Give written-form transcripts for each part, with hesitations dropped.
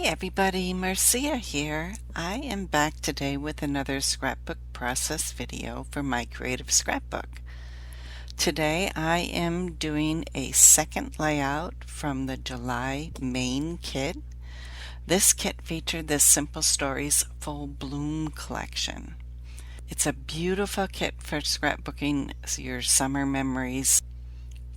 everybody, Marcia here. I am back today with another scrapbook process video for My Creative Scrapbook. Today I am doing a second layout from the July main kit. This kit featured the Simple Stories Full Bloom collection. It's a beautiful kit for scrapbooking your summer memories.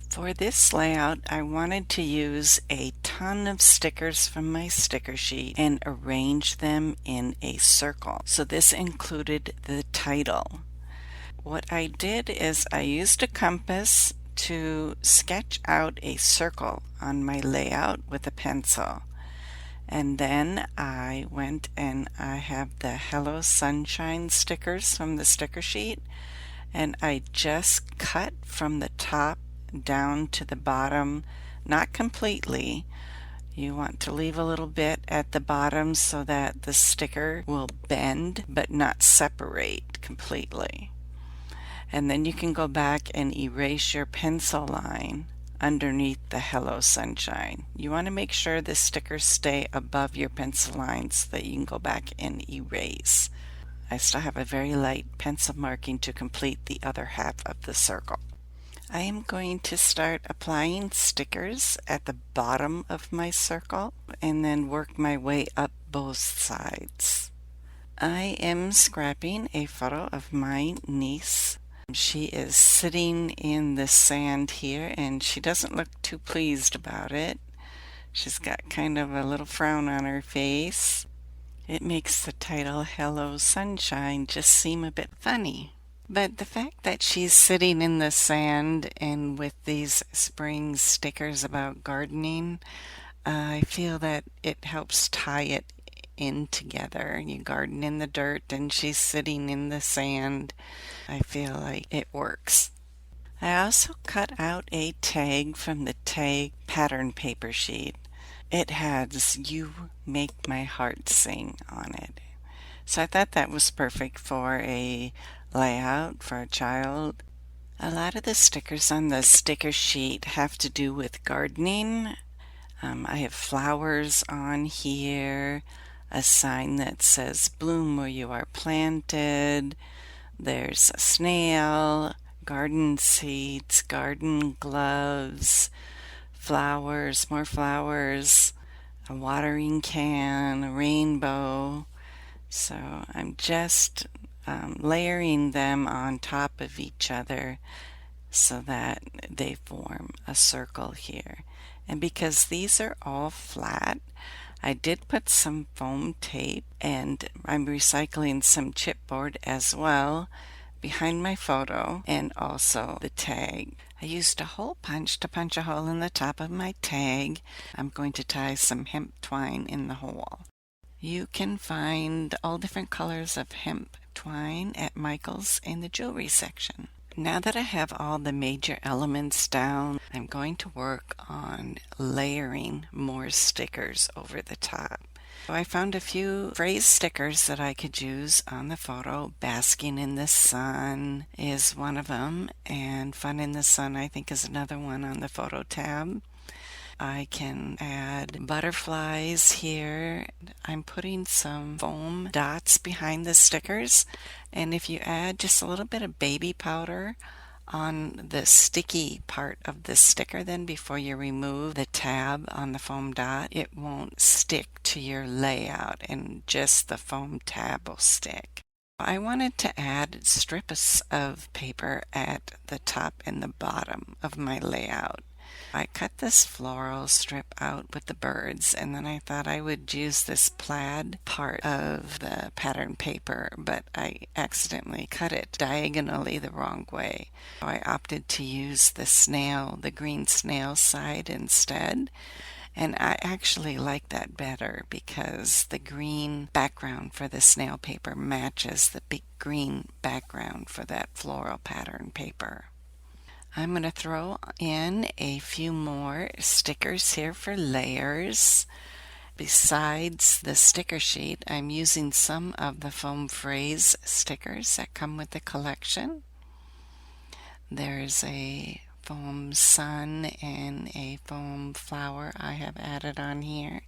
For this layout, I wanted to use a ton of stickers from my sticker sheet and arrange them in a circle. So this included the title. What I did is I used a compass to sketch out a circle on my layout with a pencil. And then I went and I have the Hello Sunshine stickers from the sticker sheet, and I just cut from the top down to the bottom, not completely. You want to leave a little bit at the bottom so that the sticker will bend but not separate completely. And then you can go back and erase your pencil line underneath the Hello Sunshine. You want to make sure the stickers stay above your pencil line so that you can go back and erase. I still have a very light pencil marking to complete the other half of the circle. I am going to start applying stickers at the bottom of my circle and then work my way up both sides. I am scrapping a photo of my niece. She is sitting in the sand here and she doesn't look too pleased about it. She's got kind of a little frown on her face. It makes the title Hello Sunshine just seem a bit funny. But the fact that she's sitting in the sand and with these spring stickers about gardening, I feel that it helps tie it in together. You garden in the dirt and she's sitting in the sand. I feel like it works. I also cut out a tag from the tag pattern paper sheet. It has "You Make My Heart Sing" on it. So I thought that was perfect for a layout for a child. A lot of the stickers on the sticker sheet have to do with gardening. I have flowers on here, a sign that says "Bloom where you are planted." There's a snail, garden seeds, garden gloves, flowers, more flowers, a watering can, a rainbow. So I'm just layering them on top of each other so that they form a circle here. And because these are all flat, I did put some foam tape and I'm recycling some chipboard as well behind my photo and also the tag. I used a hole punch to punch a hole in the top of my tag. I'm going to tie some hemp twine in the hole. You can find all different colors of hemp twine at Michael's in the jewelry section. Now that I have all the major elements down, I'm going to work on layering more stickers over the top. So I found a few phrase stickers that I could use on the photo. Basking in the sun is one of them, and Fun in the Sun I think is another one on the photo tab. I can add butterflies here. I'm putting some foam dots behind the stickers, and if you add just a little bit of baby powder on the sticky part of the sticker, then before you remove the tab on the foam dot, it won't stick to your layout and just the foam tab will stick. I wanted to add strips of paper at the top and the bottom of my layout. I cut this floral strip out with the birds, and then I thought I would use this plaid part of the pattern paper, but I accidentally cut it diagonally the wrong way. So I opted to use the green snail side instead, and I actually like that better because the green background for the snail paper matches the big green background for that floral pattern paper. I'm going to throw in a few more stickers here for layers. Besides the sticker sheet, I'm using some of the foam phrase stickers that come with the collection. There's a foam sun and a foam flower I have added on here.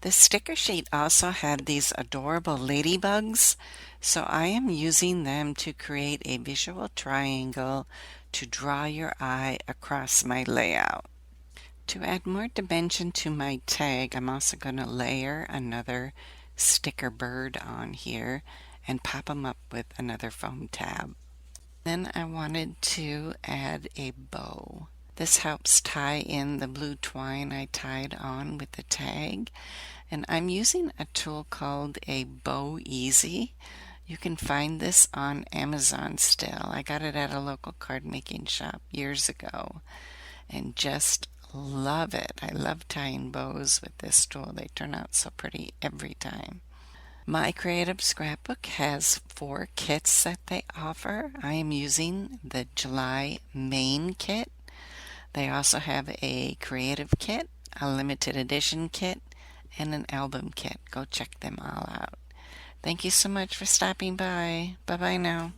The sticker sheet also had these adorable ladybugs, so I am using them to create a visual triangle to draw your eye across my layout. To add more dimension to my tag, I'm also going to layer another sticker bird on here and pop them up with another foam tab. Then I wanted to add a bow. This helps tie in the blue twine I tied on with the tag, and I'm using a tool called a Bow Easy. You can find this on Amazon still. I got it at a local card making shop years ago and just love it. I love tying bows with this tool. They turn out so pretty every time. My Creative Scrapbook has 4 kits that they offer. I am using the July main kit. They also have a creative kit, a limited edition kit, and an album kit. Go check them all out. Thank you so much for stopping by. Bye-bye now.